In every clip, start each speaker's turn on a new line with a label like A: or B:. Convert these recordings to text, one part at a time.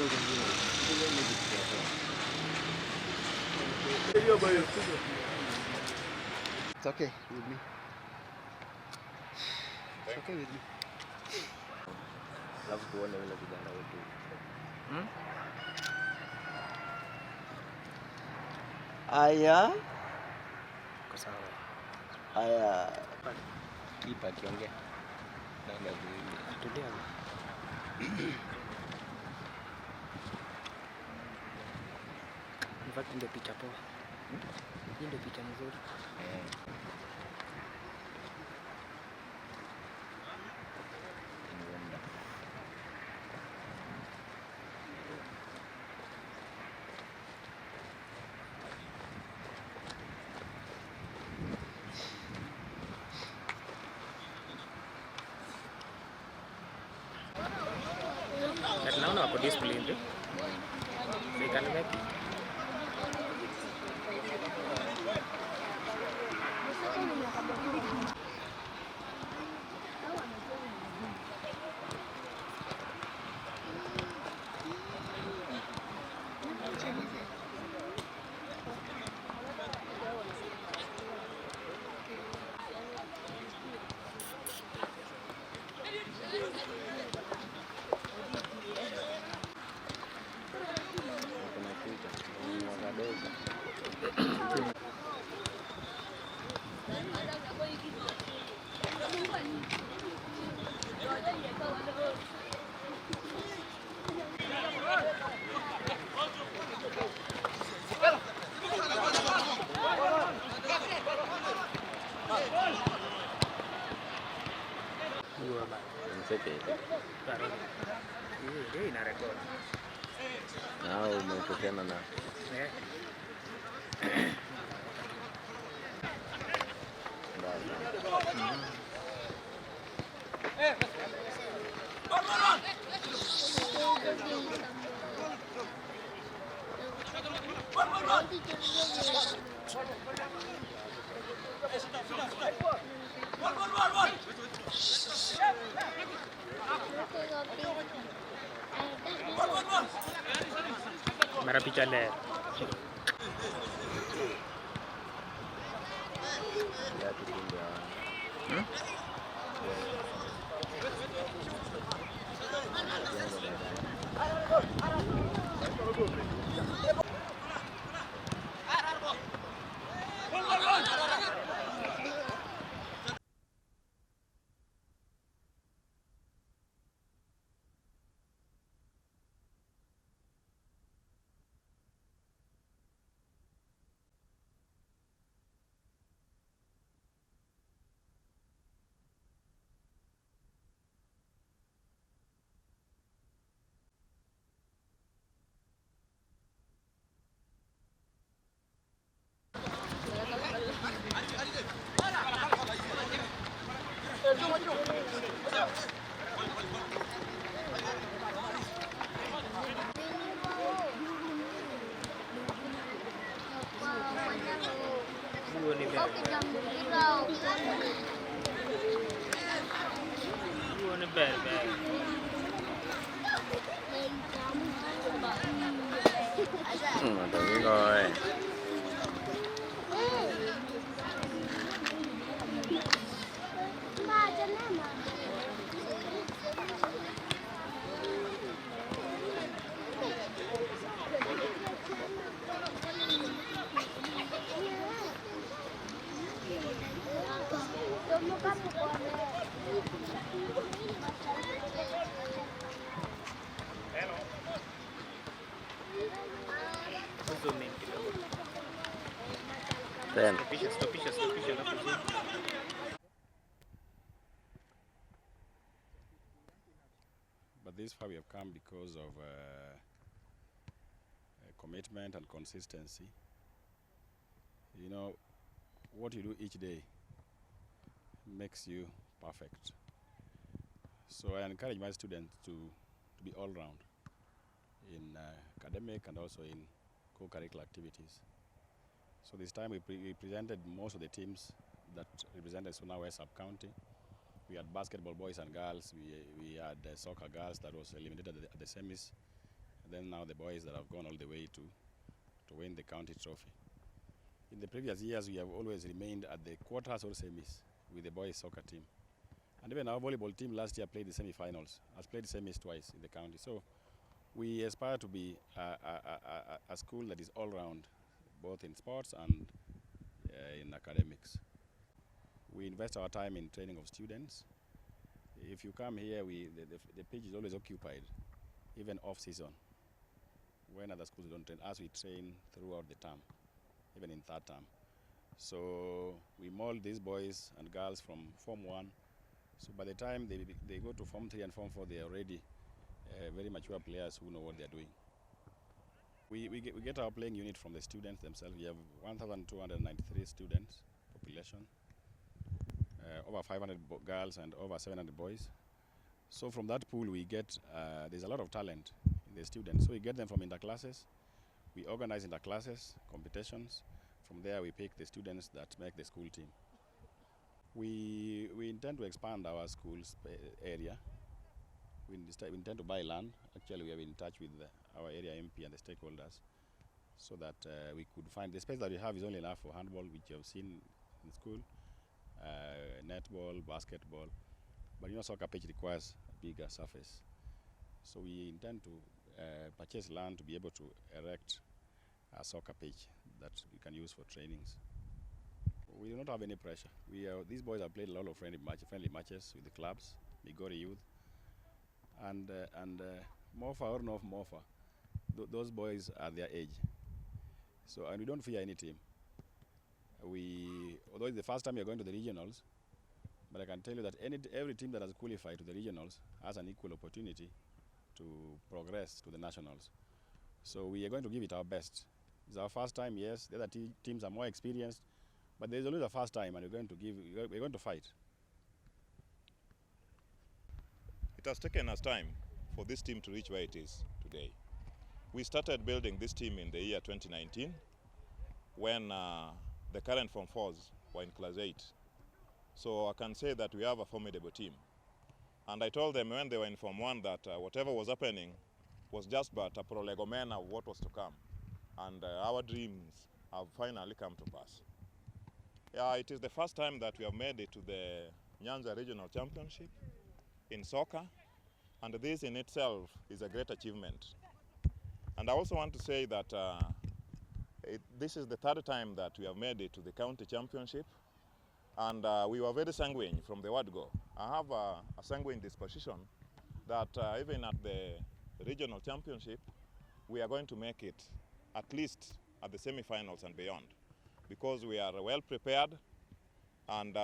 A: It's okay with me. It's okay with me.
B: Alafu tuone yule kijana wetu.
A: Aya.
B: Kwa sawa.
A: Aya.
B: Kipa akiongea. Ndio tulia. In fact ndio picha poa. Hii ndio picha nzuri. Naona wako disciplined. They can make it. Nao umetokana na
C: Mara picha le.
B: đúng rồi. Then.
D: But this far we have come because of commitment and consistency. You know, what you do each day makes you perfect. So I encourage my students to be all round in academic and also in co-curricular activities. So this time we presented most of the teams that represented Suna West Sub-County. We had basketball boys and girls. We had soccer girls that was eliminated at the semis. then now the boys that have gone all the way to win the county trophy. In the previous years, we have always remained at the quarters or semis with the boys soccer team. And even our volleyball team last year played the semi-finals, has played semis twice in the county. So we aspire to be a school that is all-round, both in sports and in academics. We invest our time in training of students. If you come here, the pitch is always occupied, even off-season, when other schools don't train, as we train throughout the term, even in third term. So we mold these boys and girls from Form 1. So by the time they go to Form 3 and Form 4, they are already very mature players who know what they are doing. We get our playing unit from the students themselves. We have 1,293 students population, over 500 girls and over 700 boys. So from that pool we get, there's a lot of talent in the students. So we get them from interclasses. We organize interclasses, competitions. From there we pick the students that make the school team. We intend to expand our school's area. We intend to buy land. Actually, we are in touch with our area MP and the stakeholders so that we could find the space that we have is only enough for handball, which you have seen in school, netball, basketball. But soccer pitch requires a bigger surface. So we intend to purchase land to be able to erect a soccer pitch that we can use for trainings. We do not have any pressure. These boys have played a lot of friendly matches with the clubs, Migori Youth, and Mofa or no Mofa. Those boys are their age. So, and we don't fear any team. Although it's the first time we are going to the regionals, but I can tell you that every team that has qualified to the regionals has an equal opportunity to progress to the nationals. So we are going to give it our best. It's our first time, yes. The other teams are more experienced, but there's always a first time, and we're going to fight.
E: It has taken us time for this team to reach where it is today. We started building this team in the year 2019 when the current Form 4s were in Class 8. So I can say that we have a formidable team. And I told them when they were in Form 1 that whatever was happening was just but a prolegomena of what was to come. And our dreams have finally come to pass. Yeah, it is the first time that we have made it to the Nyanza Regional Championship in soccer, and this in itself is a great achievement. And I also want to say that this is the third time that we have made it to the county championship, and we were very sanguine from the word go. I have a sanguine disposition that even at the regional championship, we are going to make it at least at the semi-finals and beyond, because we are well prepared, and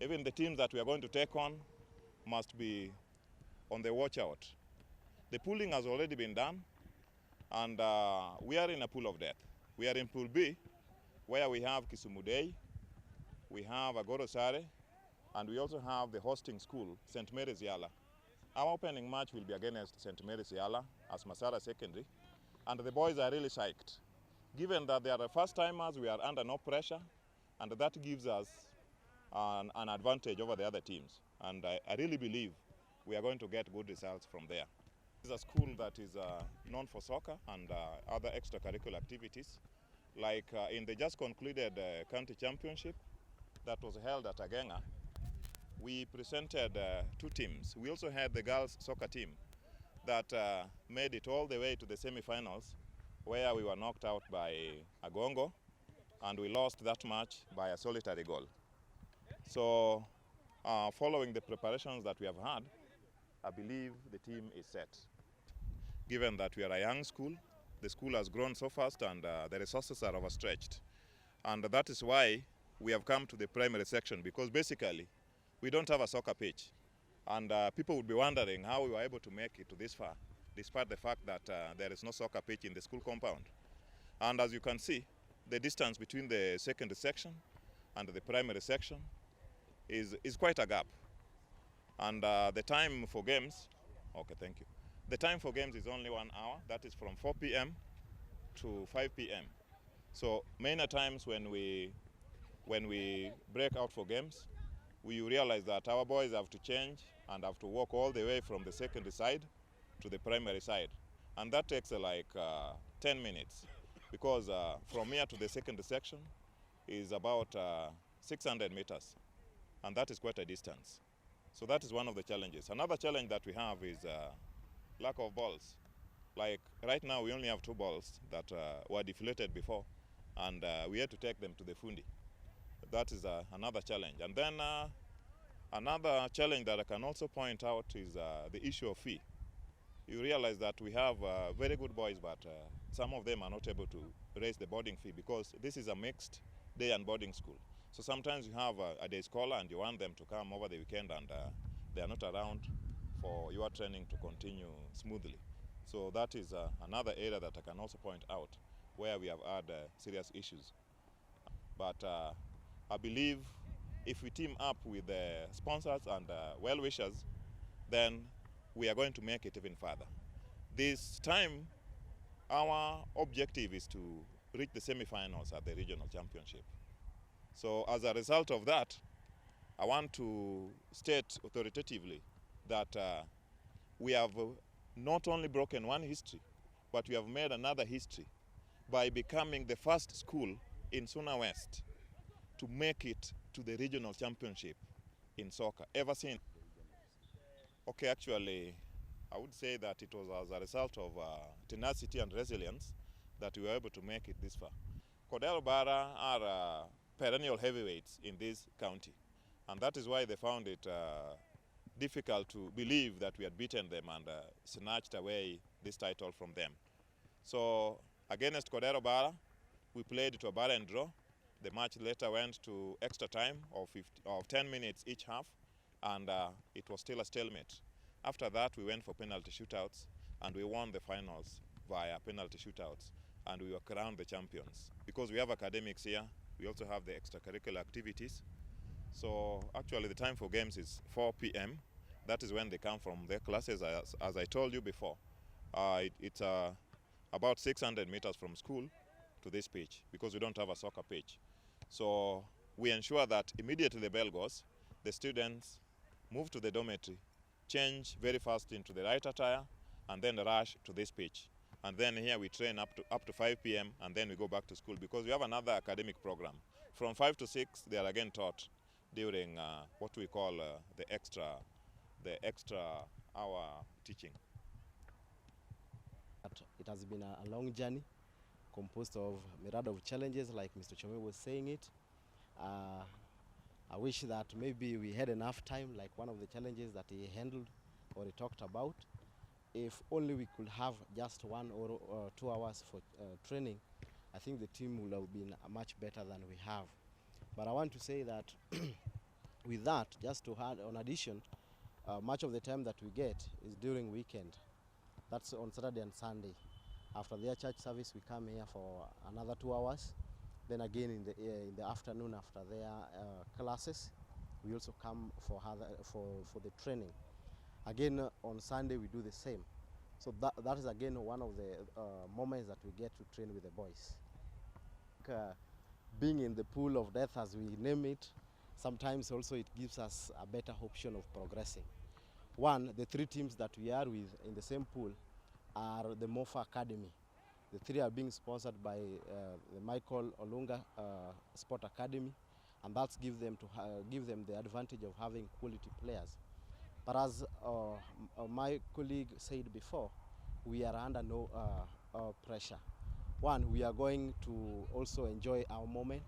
E: even the teams that we are going to take on must be on the watch out. The pooling has already been done, and we are in a pool of death. We are in Pool B, where we have Kisumu Day, we have Agorosare, and we also have the hosting school, St. Mary's Yala. Our opening match will be against St. Mary's Yala as Masara Secondary, and the boys are really psyched. Given that they are the first timers, we are under no pressure, and that gives us an advantage over the other teams. And I really believe we are going to get good results from there. It's a school that is known for soccer and other extracurricular activities. Like in the just concluded county championship that was held at Agenga, we presented two teams. We also had the girls soccer team that made it all the way to the semi-finals, where we were knocked out by Agongo, and we lost that match by a solitary goal. So following the preparations that we have had, I believe the team is set. Given that we are a young school, the school has grown so fast and the resources are overstretched. And that is why we have come to the primary section, because basically we don't have a soccer pitch. And people would be wondering how we were able to make it to this far, despite the fact that there is no soccer pitch in the school compound. And as you can see, the distance between the secondary section and the primary section is quite a gap. And the time for games, okay, thank you. The time for games is only 1 hour. That is from 4 p.m. to 5 p.m. So many times when we break out for games, we realize that our boys have to change and have to walk all the way from the secondary side to the primary side. And that takes like 10 minutes, because from here to the second section is about 600 meters, and that is quite a distance. So that is one of the challenges. Another challenge that we have is lack of balls. Like right now, we only have 2 balls that were deflated before, and we had to take them to the fundi. That is another challenge. And then another challenge that I can also point out is the issue of fee. You realize that we have very good boys, but some of them are not able to raise the boarding fee because this is a mixed day and boarding school. So sometimes you have a day scholar and you want them to come over the weekend, and they are not around for your training to continue smoothly. So that is another area that I can also point out where we have had serious issues. But I believe if we team up with the sponsors and well-wishers, then we are going to make it even further. This time, our objective is to reach the semi-finals at the regional championship. So as a result of that, I want to state authoritatively that we have not only broken one history, but we have made another history by becoming the first school in Suna West to make it to the regional championship in soccer ever since. Okay, actually, I would say that it was as a result of tenacity and resilience that we were able to make it this far. Cordero Bara are perennial heavyweights in this county, and that is why they found it difficult to believe that we had beaten them and snatched away this title from them. So against Cordero Bara, we played to a barren draw. The match later went to extra time of 10 minutes each half, and it was still a stalemate. After that, we went for penalty shootouts, and we won the finals via penalty shootouts, and we were crowned the champions. Because we have academics here, we also have the extracurricular activities. So actually the time for games is 4 p.m. That is when they come from their classes, as I told you before. It's about 600 meters from school to this pitch, because we don't have a soccer pitch. So we ensure that immediately the bell goes, the students move to the dormitory, change very fast into the right attire, and then rush to this pitch. And then here we train up to 5 p.m. and then we go back to school, because we have another academic program. From 5 to 6, they are again taught during what we call the extra hour teaching.
F: It has been a long journey composed of a myriad of challenges, like Mr. Chome was saying it. I wish that maybe we had enough time, like one of the challenges that he handled or he talked about. If only we could have just 1 or 2 hours for training, I think the team would have been much better than we have. But I want to say that with that, just to add on addition, much of the time that we get is during weekend. That's on Saturday and Sunday. After their church service, we come here for another 2 hours. Then again in the afternoon, after their classes, we also come for the training. Again on Sunday we do the same. So that is again one of the moments that we get to train with the boys. Being in the pool of death, as we name it, sometimes also it gives us a better option of progressing. One, the 3 teams that we are with in the same pool are the Mofa Academy. The 3 are being sponsored by the Michael Olunga Sport Academy, and that's give them the advantage of having quality players. But as my colleague said before, we are under no pressure. One, we are going to also enjoy our moment.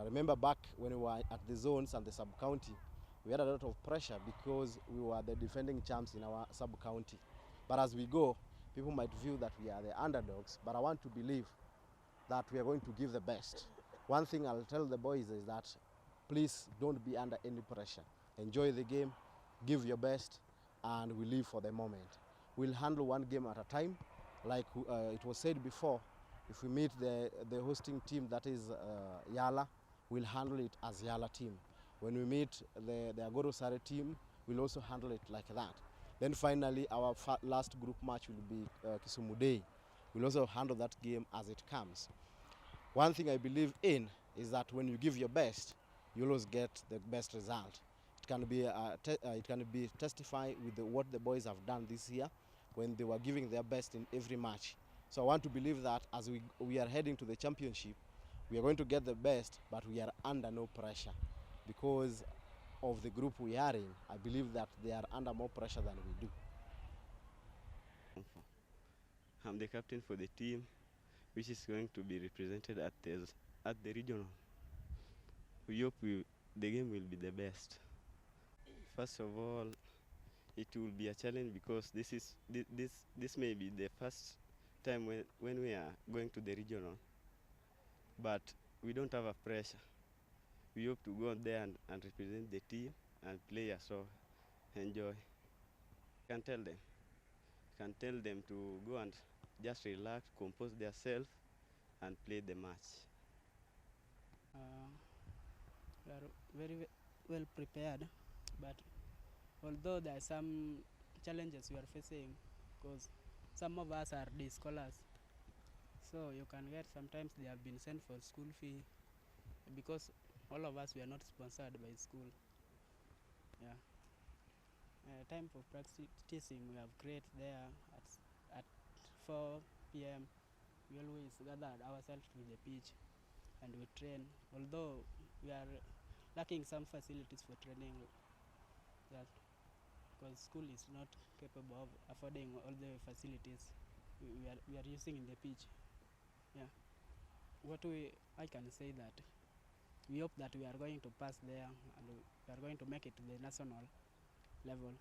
F: Remember back when we were at the zones and the sub-county, we had a lot of pressure because we were the defending champs in our sub-county. But as we go, people might view that we are the underdogs, but I want to believe that we are going to give the best. One thing I'll tell the boys is that please don't be under any pressure. Enjoy the game, give your best, and we live for the moment. We'll handle one game at a time. Like it was said before, if we meet the hosting team, that is Yala, we'll handle it as Yala team. When we meet the Agoro Sare team, we'll also handle it like that. Then finally, our last group match will be Kisumu Day. We'll also handle that game as it comes. One thing I believe in is that when you give your best, you always get the best result. It can be testify with what the boys have done this year. when they were giving their best in every match. So I want to believe that as we are heading to the championship, we are going to get the best, but we are under no pressure because of the group we are in. I believe that they are under more pressure than we do.
G: I'm the captain for the team, which is going to be represented at the regional. We hope the game will be the best. First of all, it will be a challenge because this may be the first time when we are going to the regional, but we don't have a pressure. We hope to go out there and represent the team and play so enjoy. Can tell them to go and just relax, compose themselves, and play the match.
H: We are very well prepared, but although there are some challenges we are facing, because some of us are day scholars, so you can get sometimes they have been sent for school fee because all of us were not sponsored by school. Yeah. Time for practicing we have created there at 4 p.m. We always gather ourselves to the pitch and we train, although we are lacking some facilities for training, that because school is not capable of affording all the facilities we are using in the pitch. Yeah. I can say that we hope that we are going to pass there and we are going to make it to the national level.